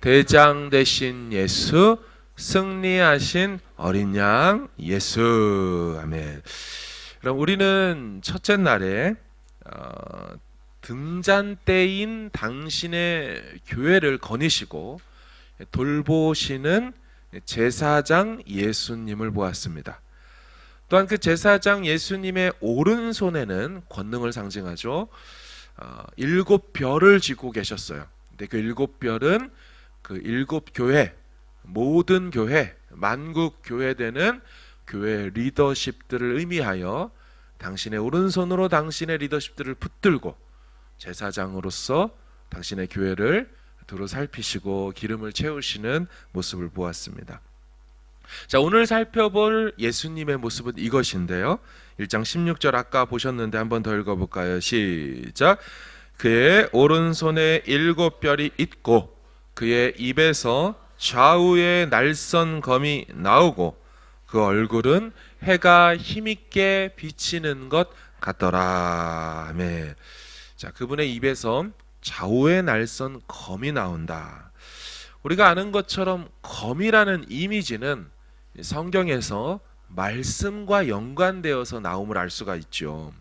대장 되신 예수, 승리하신 어린 양 예수. 아멘. 그럼 우리는 첫째 날에 등잔 때인 당신의 교회를 거니시고 돌보시는 제사장 예수님을 보았습니다. 또한 그 제사장 예수님의 오른손에는 권능을 상징하죠. 7별을 쥐고 계셨어요. 근데 그 7별은 그 7교회, 모든 교회, 만국 교회되는 교회 리더십들을 의미하여 당신의 오른손으로 당신의 리더십들을 붙들고 제사장으로서 당신의 교회를 두루 살피시고 기름을 채우시는 모습을 보았습니다. 자, 오늘 살펴볼 예수님의 모습은 이것인데요. 1장 16절 아까 보셨는데 한 번 더 읽어볼까요? 시작. 그의 오른손에 7별이 있고 그의 입에서 좌우의 날선 검이 나오고 그 얼굴은 해가 힘있게 비치는 것 같더라. 아멘. 자, 그분의 입에서 좌우의 날선 검이 나온다. 우리가 아는 것처럼 검이라는 이미지는 성경에서 말씀과 연관되어서 나옴을 알 수가 있죠.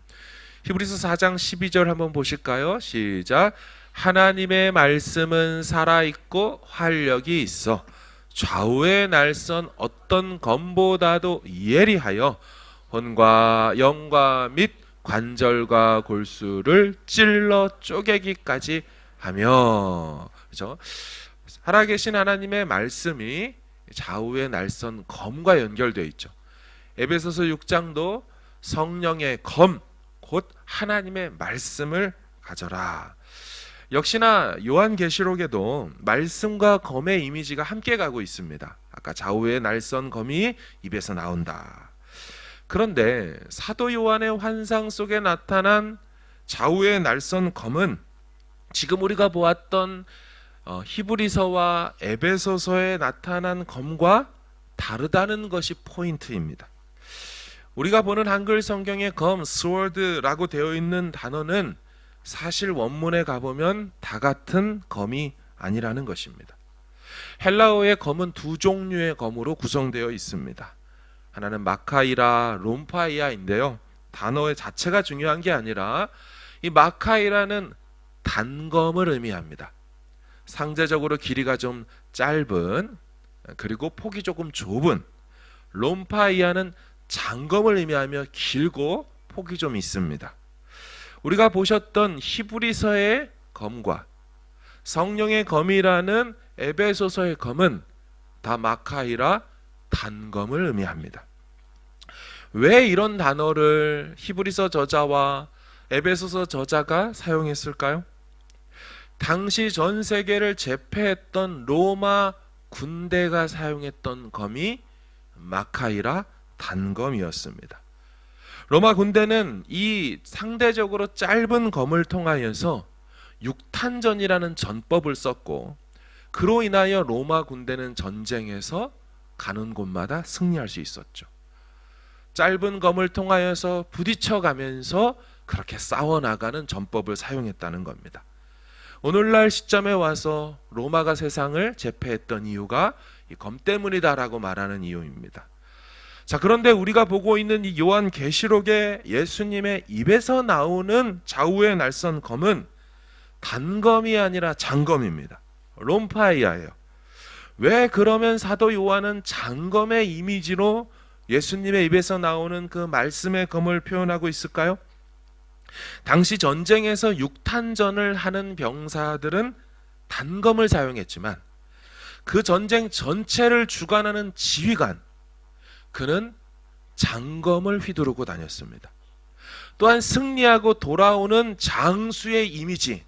히브리서 4장 12절 한번 보실까요? 시작. 하나님의 말씀은 살아있고 활력이 있어 좌우의 날선 어떤 검보다도 예리하여 혼과 영과 및 관절과 골수를 찔러 쪼개기까지 하며. 그렇죠? 살아계신 하나님의 말씀이 좌우의 날선 검과 연결되어 있죠. 에베소서 6장도 성령의 검, 곧 하나님의 말씀을 가져라. 역시나 요한계시록에도 말씀과 검의 이미지가 함께 가고 있습니다. 아까 좌우의 날선 검이 입에서 나온다. 그런데 사도 요한의 환상 속에 나타난 좌우의 날선 검은 지금 우리가 보았던 히브리서와 에베소서에 나타난 검과 다르다는 것이 포인트입니다. 우리가 보는 한글 성경의 검, sword라고 되어 있는 단어는 사실 원문에 가보면 다 같은 검이 아니라는 것입니다. 헬라어의 검은 두 종류의 검으로 구성되어 있습니다. 하나는 마카이라, 롬파이아인데요. 단어의 자체가 중요한 게 아니라 이 마카이라는 단검을 의미합니다. 상대적으로 길이가 좀 짧은, 그리고 폭이 조금 좁은. 롬파이아는 장검을 의미하며 길고 폭이 좀 있습니다. 우리가 보셨던 히브리서의 검과 성령의 검이라는 에베소서의 검은 다 마카이라, 단검을 의미합니다. 왜 이런 단어를 히브리서 저자와 에베소서 저자가 사용했을까요? 당시 전 세계를 제패했던 로마 군대가 사용했던 검이 마카이라, 단검이었습니다. 로마 군대는 이 상대적으로 짧은 검을 통하여서 육탄전이라는 전법을 썼고, 그로 인하여 로마 군대는 전쟁에서 가는 곳마다 승리할 수 있었죠. 짧은 검을 통하여서 부딪혀가면서 그렇게 싸워나가는 전법을 사용했다는 겁니다. 오늘날 시점에 와서 로마가 세상을 제패했던 이유가 이 검 때문이다라고 말하는 이유입니다. 자, 그런데 우리가 보고 있는 이 요한계시록의 예수님의 입에서 나오는 좌우의 날선 검은 단검이 아니라 장검입니다. 롬파이아예요. 왜 그러면 사도 요한은 장검의 이미지로 예수님의 입에서 나오는 그 말씀의 검을 표현하고 있을까요? 당시 전쟁에서 육탄전을 하는 병사들은 단검을 사용했지만 그 전쟁 전체를 주관하는 지휘관, 그는 장검을 휘두르고 다녔습니다. 또한 승리하고 돌아오는 장수의 이미지,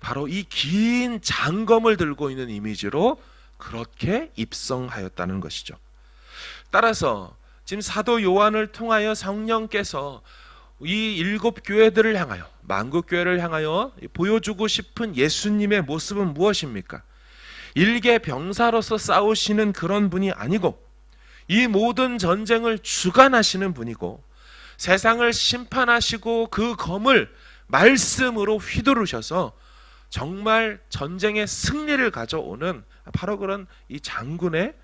바로 이 긴 장검을 들고 있는 이미지로 그렇게 입성하였다는 것이죠. 따라서 지금 사도 요한을 통하여 성령께서 이 7교회들을 향하여, 만국교회를 향하여 보여주고 싶은 예수님의 모습은 무엇입니까? 일개 병사로서 싸우시는 그런 분이 아니고 이 모든 전쟁을 주관하시는 분이고 세상을 심판하시고 그 검을 말씀으로 휘두르셔서 정말 전쟁의 승리를 가져오는 바로 그런 이 장군의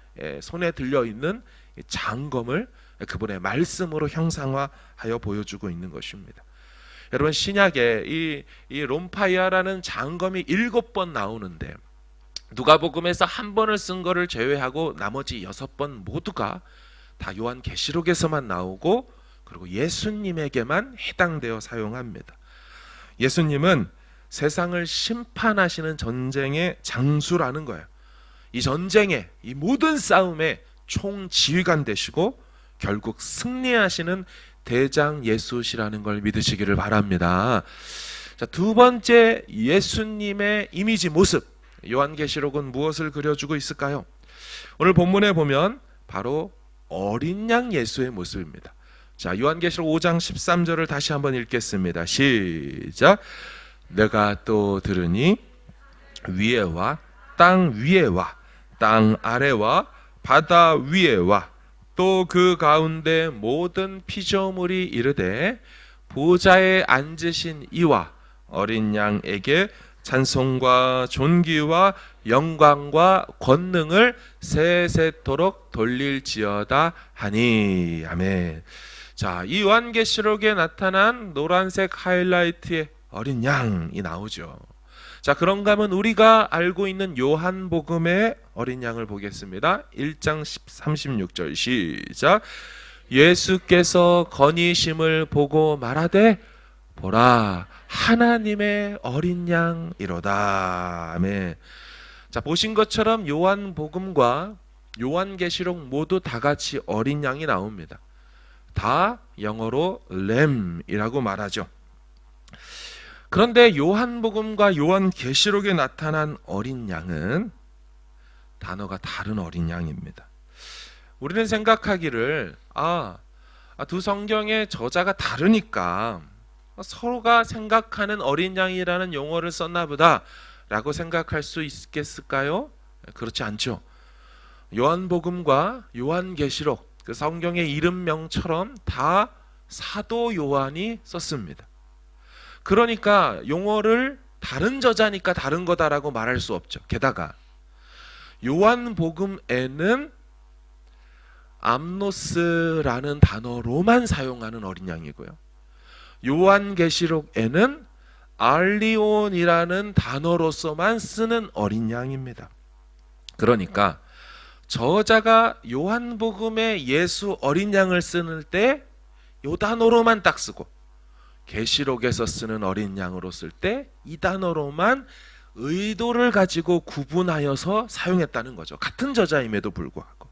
손에 들려 있는 장검을 그분의 말씀으로 형상화하여 보여주고 있는 것입니다. 여러분, 신약에 이 롬파이아라는 장검이 7번 나오는데 누가복음에서 한 번을 쓴 거를 제외하고 나머지 6번 모두가 다 요한계시록에서만 나오고, 그리고 예수님에게만 해당되어 사용합니다. 예수님은 세상을 심판하시는 전쟁의 장수라는 거예요. 이 전쟁의 이 모든 싸움의 총지휘관 되시고 결국 승리하시는 대장 예수시라는 걸 믿으시기를 바랍니다. 자, 두 번째 예수님의 이미지 모습, 요한계시록은 무엇을 그려주고 있을까요? 오늘 본문에 보면 바로 어린 양 예수의 모습입니다. 자, 요한계시록 5장 13절을 다시 한번 읽겠습니다. 시작. 내가 또 들으니 위에와 땅 위에와 땅 아래와 바다 위에와 또 그 가운데 모든 피조물이 이르되 보좌에 앉으신 이와 어린 양에게 찬송과 존귀와 영광과 권능을 세세토록 돌릴지어다 하니. 아멘. 자, 이 요한계시록에 나타난 노란색 하이라이트의 어린 양이 나오죠. 자, 그런가 하면 우리가 알고 있는 요한복음의 어린 양을 보겠습니다. 1장 36절 시작. 예수께서 건의심을 보고 말하되 보라 하나님의 어린 양이로다. 아멘. 자, 보신 것처럼 요한복음과 요한계시록 모두 다 같이 어린 양이 나옵니다. 다 영어로 램이라고 말하죠. 그런데 요한복음과 요한계시록에 나타난 어린 양은 단어가 다른 어린 양입니다. 우리는 생각하기를 두 성경의 저자가 다르니까 서로가 생각하는 어린 양이라는 용어를 썼나 보다 라고 생각할 수 있겠을까요? 그렇지 않죠. 요한복음과 요한계시록, 그 성경의 이름명처럼 다 사도 요한이 썼습니다. 그러니까 용어를 다른 저자니까 다른 거다라고 말할 수 없죠. 게다가 요한복음에는 암노스라는 단어로만 사용하는 어린 양이고요. 요한계시록에는 알리온이라는 단어로서만 쓰는 어린 양입니다. 그러니까 저자가 요한복음에 예수 어린 양을 쓰는 때 이 단어로만 딱 쓰고, 계시록에서 쓰는 어린 양으로 쓸 때 이 단어로만 의도를 가지고 구분하여서 사용했다는 거죠. 같은 저자임에도 불구하고.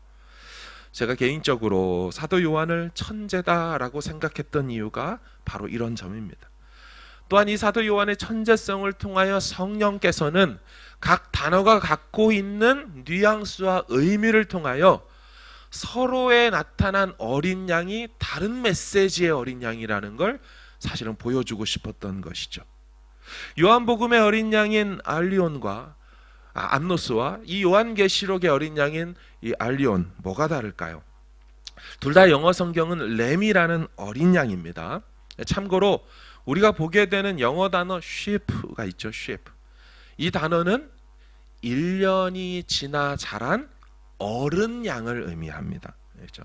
제가 개인적으로 사도 요한을 천재다라고 생각했던 이유가 바로 이런 점입니다. 또한 이 사도 요한의 천재성을 통하여 성령께서는 각 단어가 갖고 있는 뉘앙스와 의미를 통하여 서로에 나타난 어린 양이 다른 메시지의 어린 양이라는 걸 사실은 보여주고 싶었던 것이죠. 요한복음의 어린 양인 알리온과 암노스와 이 요한계시록의 어린 양인 이 알리온, 뭐가 다를까요? 둘 다 영어 성경은 램이라는 어린 양입니다. 참고로 우리가 보게 되는 영어 단어 sheep가 있죠. sheep. 이 단어는 1년이 지나 자란 어른 양을 의미합니다. 그렇죠?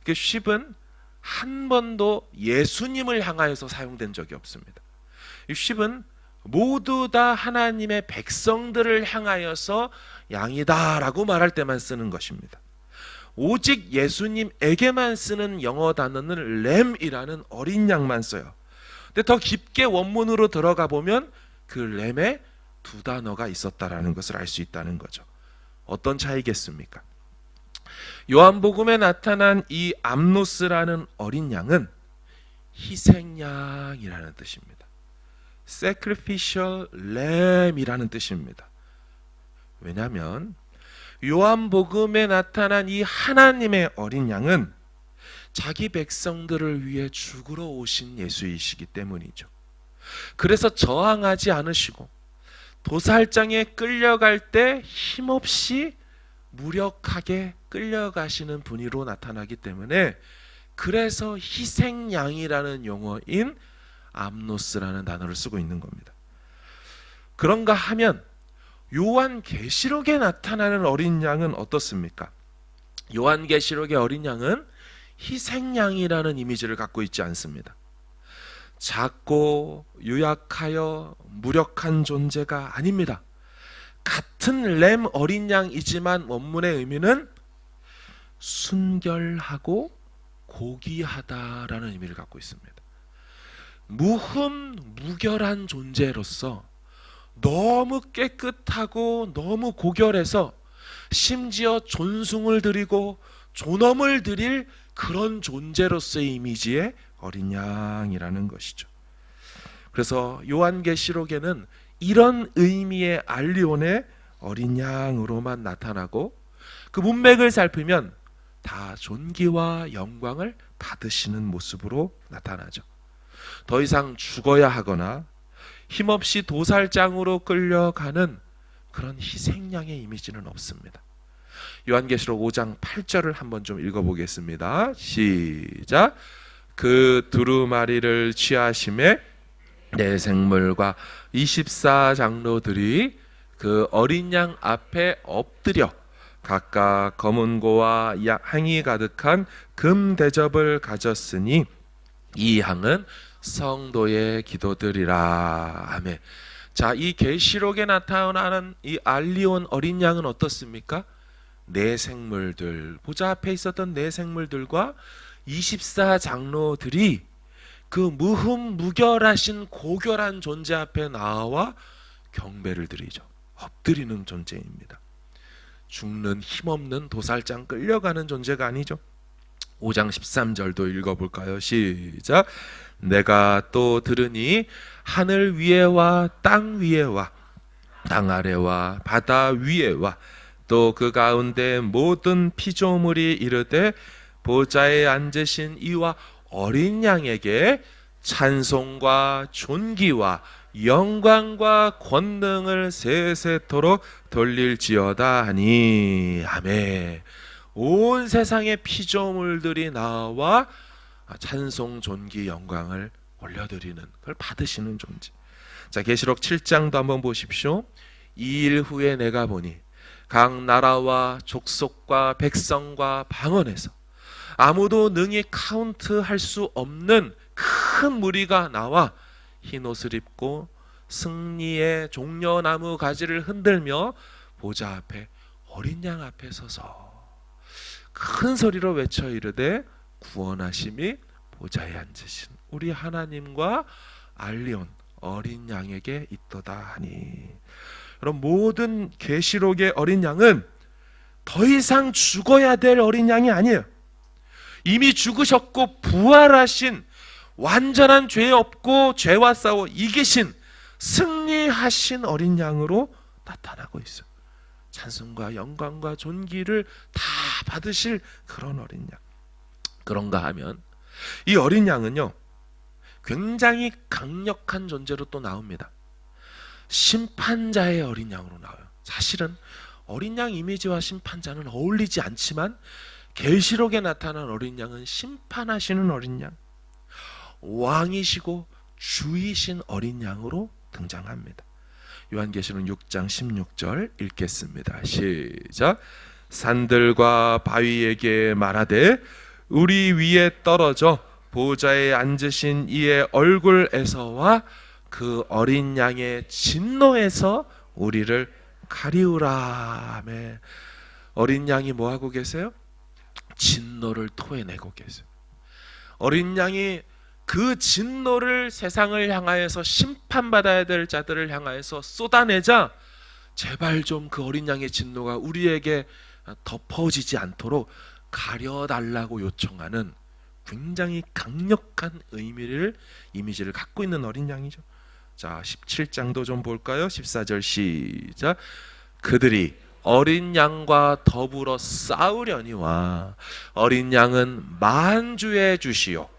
그 sheep은 한 번도 예수님을 향하여서 사용된 적이 없습니다. 이 sheep은 모두 다 하나님의 백성들을 향하여서 양이다라고 말할 때만 쓰는 것입니다. 오직 예수님에게만 쓰는 영어 단어는 램이라는 어린 양만 써요. 근데 더 깊게 원문으로 들어가 보면 그 램에 두 단어가 있었다라는 것을 알 수 있다는 거죠. 어떤 차이겠습니까? 요한복음에 나타난 이 암노스라는 어린 양은 희생양이라는 뜻입니다. Sacrificial Lamb이라는 뜻입니다. 왜냐하면 요한복음에 나타난 이 하나님의 어린 양은 자기 백성들을 위해 죽으러 오신 예수이시기 때문이죠. 그래서 저항하지 않으시고 도살장에 끌려갈 때 힘없이 무력하게 끌려가시는 분으로 나타나기 때문에, 그래서 희생양이라는 용어인 암노스라는 단어를 쓰고 있는 겁니다. 그런가 하면 요한계시록에 나타나는 어린 양은 어떻습니까? 요한계시록의 어린 양은 희생양이라는 이미지를 갖고 있지 않습니다. 작고 유약하여 무력한 존재가 아닙니다. 같은 램 어린 양이지만 원문의 의미는 순결하고 고귀하다라는 의미를 갖고 있습니다. 무흠무결한 존재로서 너무 깨끗하고 너무 고결해서 심지어 존숭을 드리고 존엄을 드릴 그런 존재로서의 이미지의 어린 양이라는 것이죠. 그래서 요한계시록에는 이런 의미의 알리온의 어린 양으로만 나타나고 그 문맥을 살피면 다 존귀와 영광을 받으시는 모습으로 나타나죠. 더 이상 죽어야 하거나 힘없이 도살장으로 끌려가는 그런 희생양의 이미지는 없습니다. 요한계시록 5장 8절을 한번 좀 읽어보겠습니다. 시작. 그 두루마리를 취하심에 내 생물과 24장로들이 그 어린 양 앞에 엎드려 각각 검은 고와 향이 가득한 금 대접을 가졌으니 이 향은 성도의 기도들이라. 아멘. 자, 이 계시록에 나타나는 이 알리온 어린 양은 어떻습니까? 네 생물들, 보좌 앞에 있었던 네 생물들과 24장로들이 그 무흠무결하신 고결한 존재 앞에 나와 경배를 드리죠. 엎드리는 존재입니다. 죽는 힘없는 도살장 끌려가는 존재가 아니죠. 5장 13절도 읽어볼까요? 시작. 내가 또 들으니 하늘 위에와 땅 위에와 땅 아래와 바다 위에와 또 그 가운데 모든 피조물이 이르되 보좌에 앉으신 이와 어린 양에게 찬송과 존귀와 영광과 권능을 세세토록 돌릴지어다 하니. 아멘. 온 세상의 피조물들이 나와 찬송, 존귀, 영광을 올려드리는, 그걸 받으시는 존재. 자, 계시록 7장도 한번 보십시오. 이 일 후에 내가 보니 각 나라와 족속과 백성과 방언에서 아무도 능히 카운트할 수 없는 큰 무리가 나와 흰 옷을 입고 승리의 종려나무 가지를 흔들며 보좌 앞에 어린 양 앞에 서서 큰 소리로 외쳐 이르되 구원하심이 보좌에 앉으신 우리 하나님과 알리온 어린 양에게 있도다 하니. 여러분, 모든 계시록의 어린 양은 더 이상 죽어야 될 어린 양이 아니에요. 이미 죽으셨고 부활하신, 완전한 죄 없고 죄와 싸워 이기신, 승리하신 어린 양으로 나타나고 있어요. 찬송과 영광과 존귀를 다 받으실 그런 어린 양. 그런가 하면 이 어린 양은요, 굉장히 강력한 존재로 또 나옵니다. 심판자의 어린 양으로 나와요. 사실은 어린 양 이미지와 심판자는 어울리지 않지만 계시록에 나타난 어린 양은 심판하시는 어린 양, 왕이시고 주이신 어린 양으로 등장합니다. 요한계시록 6장 16절 읽겠습니다. 시작. 산들과 바위에게 말하되 우리 위에 떨어져 보좌에 앉으신 이의 얼굴에서와 그 어린 양의 진노에서 우리를 가리우라. 아멘. 어린 양이 뭐 하고 계세요? 진노를 토해내고 계세요. 어린 양이 그 진노를 세상을 향하여서 심판받아야 될 자들을 향하여서 쏟아내자 제발 좀 그 어린 양의 진노가 우리에게 덮어지지 않도록 가려달라고 요청하는 굉장히 강력한 이미지를 갖고 있는 어린 양이죠. 자, 17장도 좀 볼까요? 14절 시작. 그들이 어린 양과 더불어 싸우려니와 어린 양은 만주의 주시요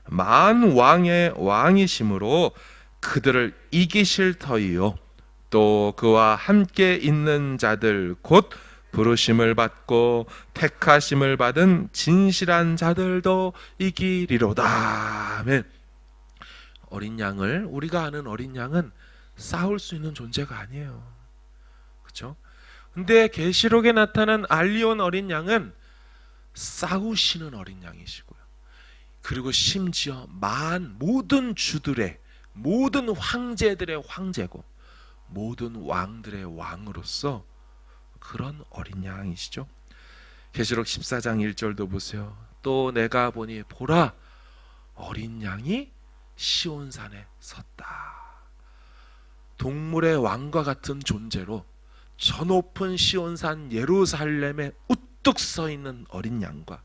만왕의 왕이심으로 그들을 이기실 터이요 또 그와 함께 있는 자들 곧 부르심을 받고 택하심을 받은 진실한 자들도 이기리로다. 아멘. 어린 양을, 우리가 아는 어린 양은 싸울 수 있는 존재가 아니에요. 그렇죠? 근데 계시록에 나타난 알리온 어린 양은 싸우시는 어린 양이시고요. 그리고 심지어 모든 주들의, 모든 황제들의 황제고 모든 왕들의 왕으로서 그런 어린 양이시죠. 계시록 14장 1절도 보세요. 또 내가 보니 보라, 어린 양이 시온산에 섰다. 동물의 왕과 같은 존재로 저 높은 시온산 예루살렘에 우뚝 서 있는 어린 양과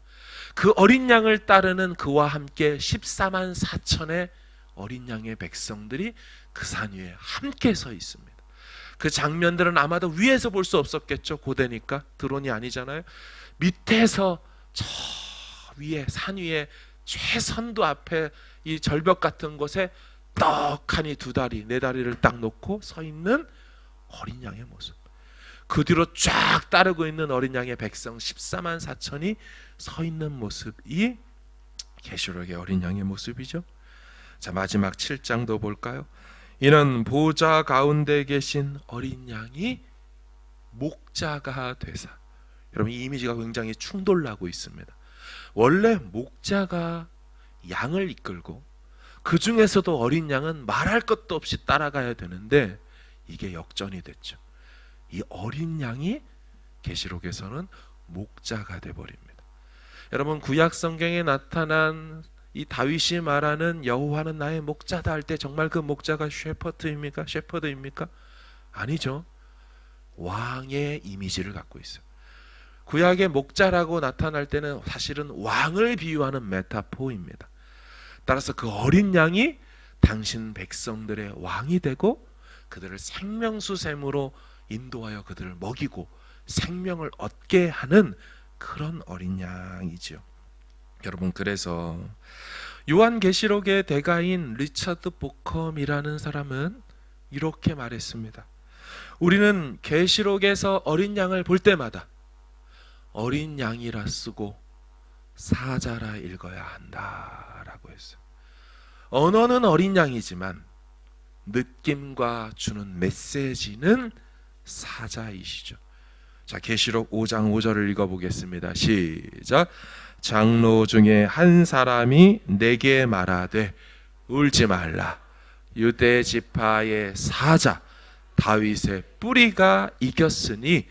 그 어린 양을 따르는 그와 함께 14만 4천의 어린 양의 백성들이 그 산 위에 함께 서 있습니다. 그 장면들은 아마도 위에서 볼 수 없었겠죠. 고대니까 드론이 아니잖아요. 밑에서 저 위에, 산 위에 최선두 앞에 이 절벽 같은 곳에 떡하니 두 다리, 네 다리를 딱 놓고 서 있는 어린 양의 모습. 그 뒤로 쫙 따르고 있는 어린 양의 백성 14만 4천이 서 있는 모습이 계시록의 어린 양의 모습이죠. 자, 마지막 7장도 볼까요? 이는 보좌 가운데 계신 어린 양이 목자가 되사. 여러분, 이 이미지가 굉장히 충돌나고 있습니다. 원래 목자가 양을 이끌고 그 중에서도 어린 양은 말할 것도 없이 따라가야 되는데 이게 역전이 됐죠. 이 어린 양이 계시록에서는 목자가 되어버립니다. 여러분, 구약 성경에 나타난 이 다윗이 말하는 여호와는 나의 목자다 할 때 정말 그 목자가 셰퍼드입니까? 아니죠. 왕의 이미지를 갖고 있어요. 구약의 목자라고 나타날 때는 사실은 왕을 비유하는 메타포입니다. 따라서 그 어린 양이 당신 백성들의 왕이 되고 그들을 생명수샘으로 인도하여 그들을 먹이고 생명을 얻게 하는 그런 어린 양이죠. 여러분, 그래서 요한계시록의 대가인 리처드 보컴이라는 사람은 이렇게 말했습니다. 우리는 계시록에서 어린 양을 볼 때마다 어린 양이라 쓰고 사자라 읽어야 한다라고 했어요. 언어는 어린 양이지만 느낌과 주는 메시지는 사자이시죠. 자, 계시록 5장 5절을 읽어보겠습니다. 시작. 장로 중에 한 사람이 내게 말하되 울지 말라. 유대 지파의 사자 다윗의 뿌리가 이겼으니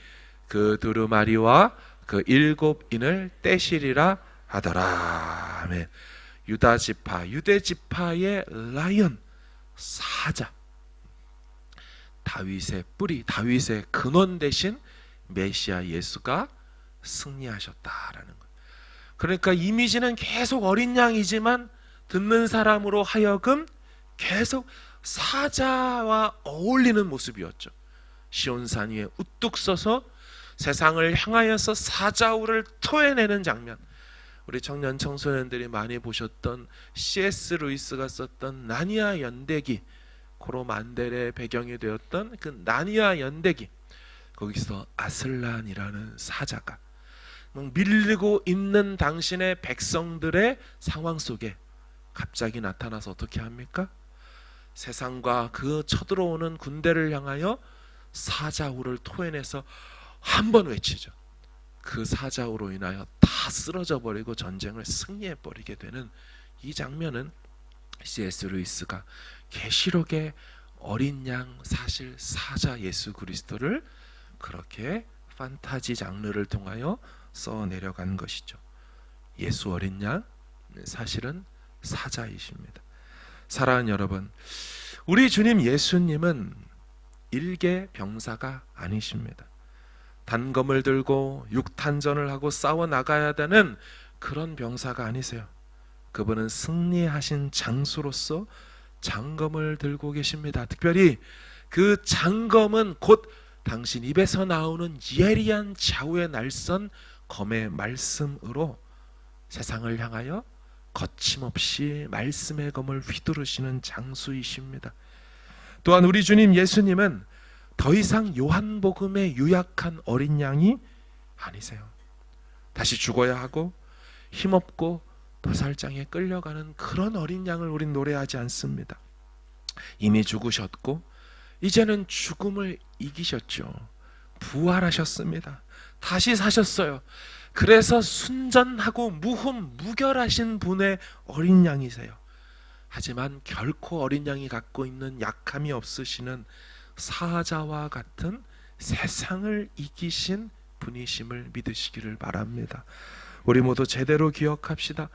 그 두루마리와 그 7인을 떼시리라 하더라. 아멘. 유대 지파의 라이언, 사자, 다윗의 뿌리, 다윗의 근원 대신 메시아 예수가 승리하셨다라는 거예요. 그러니까 이미지는 계속 어린 양이지만 듣는 사람으로 하여금 계속 사자와 어울리는 모습이었죠. 시온산 위에 우뚝 서서 세상을 향하여서 사자우를 토해내는 장면. 우리 청년 청소년들이 많이 보셨던 C.S. 루이스가 썼던 나니아 연대기, 코로만델의 배경이 되었던 그 나니아 연대기, 거기서 아슬란이라는 사자가 밀리고 있는 당신의 백성들의 상황 속에 갑자기 나타나서 어떻게 합니까? 세상과 그 쳐들어오는 군대를 향하여 사자우를 토해내서 한 번 외치죠. 그 사자우로 인하여 다 쓰러져 버리고 전쟁을 승리해 버리게 되는 이 장면은 C.S. 루이스가 계시록의 어린 양, 사실 사자 예수 그리스도를 그렇게 판타지 장르를 통하여 써 내려간 것이죠. 예수 어린 양, 사실은 사자이십니다. 사랑하는 여러분, 우리 주님 예수님은 일개 병사가 아니십니다. 단검을 들고 육탄전을 하고 싸워 나가야 되는 그런 병사가 아니세요. 그분은 승리하신 장수로서 장검을 들고 계십니다. 특별히 그 장검은 곧 당신 입에서 나오는 예리한 좌우의 날선 검의 말씀으로 세상을 향하여 거침없이 말씀의 검을 휘두르시는 장수이십니다. 또한 우리 주님 예수님은 더 이상 요한복음에 유약한 어린 양이 아니세요. 다시 죽어야 하고 힘없고 도살장에 끌려가는 그런 어린 양을 우린 노래하지 않습니다. 이미 죽으셨고 이제는 죽음을 이기셨죠. 부활하셨습니다. 다시 사셨어요. 그래서 순전하고 무흠무결하신 분의 어린 양이세요. 하지만 결코 어린 양이 갖고 있는 약함이 없으시는 사자와 같은 세상을 이기신 분이심을 믿으시기를 바랍니다. 우리 모두 제대로 기억합시다.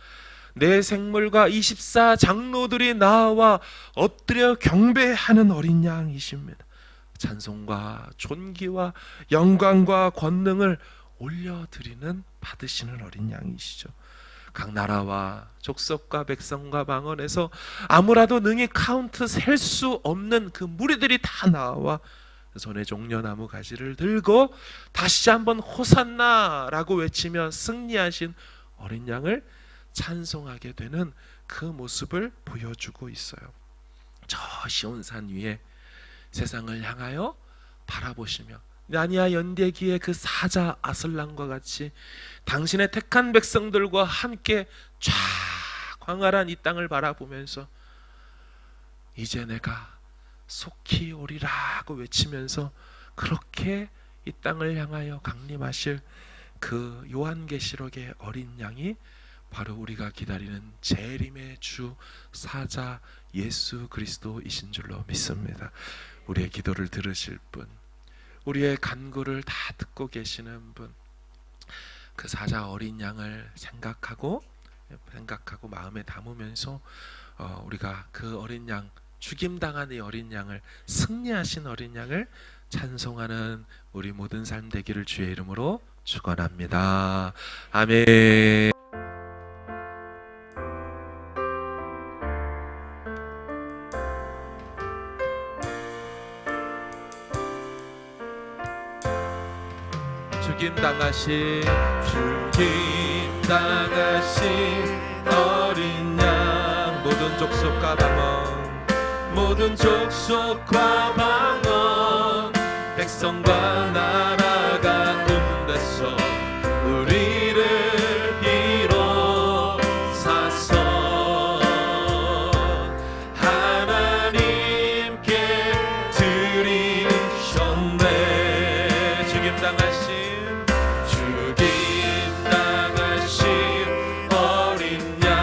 내 생물과 24 장로들이 나와 엎드려 경배하는 어린 양이십니다. 찬송과 존귀와 영광과 권능을 올려드리는 받으시는 어린 양이시죠. 각 나라와 족속과 백성과 방언에서 아무라도 능히 카운트 셀 수 없는 그 무리들이 다 나와 손에 종려나무 가지를 들고 다시 한번 호산나라고 외치며 승리하신 어린 양을 찬송하게 되는 그 모습을 보여주고 있어요. 저 시온산 위에 세상을 향하여 바라보시며 나니아 연대기의 그 사자 아슬람과 같이 당신의 택한 백성들과 함께 쫙 광활한 이 땅을 바라보면서 이제 내가 속히 오리라고 외치면서 그렇게 이 땅을 향하여 강림하실 그 요한계시록의 어린 양이 바로 우리가 기다리는 재림의 주 사자 예수 그리스도이신 줄로 믿습니다. 우리의 기도를 들으실 분, 우리의 간구를 다 듣고 계시는 분, 그 사자 어린 양을 생각하고 마음에 담으면서 우리가 그 어린 양, 죽임당한 이 어린 양을, 승리하신 어린 양을 찬송하는 우리 모든 삶 되기를 주의 이름으로 축원합니다. 아멘. 죽임당하신 어린 양, 모든 족속과 방언 백성과 나라가 음대서 우리를 비롯사서 하나님께 드리셨네. 죽임당하신 어린 양,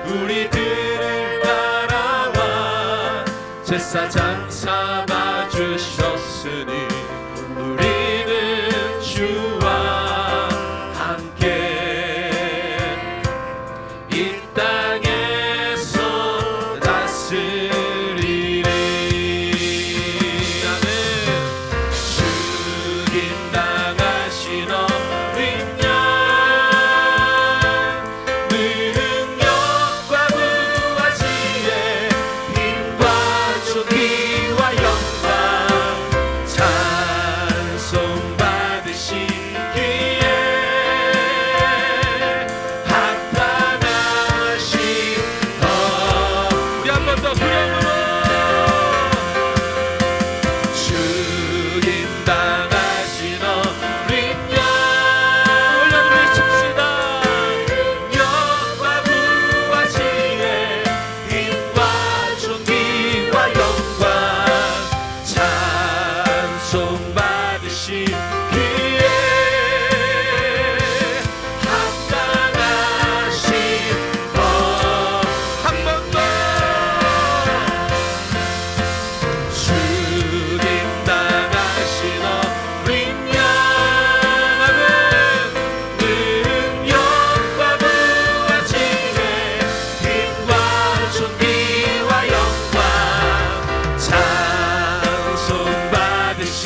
우리들을 따라와 제사장 삼아 주셨으니 우리는 주와 함께 이 땅에서 다스리리. 아멘. 죽임당하신 어린 양, 능력과 부활지혜, 힘과 존귀와 영광 찬송 받으시기에 합당하신 우리 한 번 더 구령으로 죽임당하신 어린 양 올려드리십시다. 능력과 부활지혜, 힘과 존귀와 영광 찬송 받으시기에 합당하신 한 번 더 죽임당하신 어린 양, 아멘. 능력과 부활지혜, 힘과 존귀와 영광 찬송 받으시기에 합당하신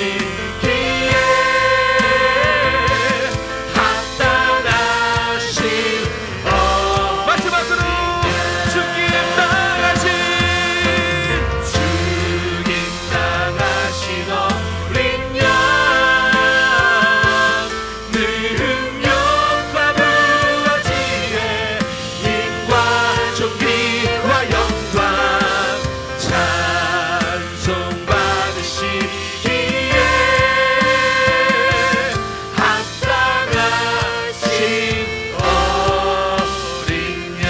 마지막으로 죽임당하신 어린 양, 능력과 부활지혜, 힘과 존귀와 영광 찬송 받으시기에 합당하신 어린 양.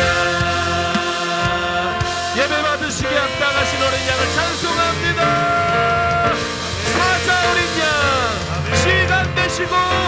예배 받으시기에 합당하신 어린 양을 찬송합니다. 주시고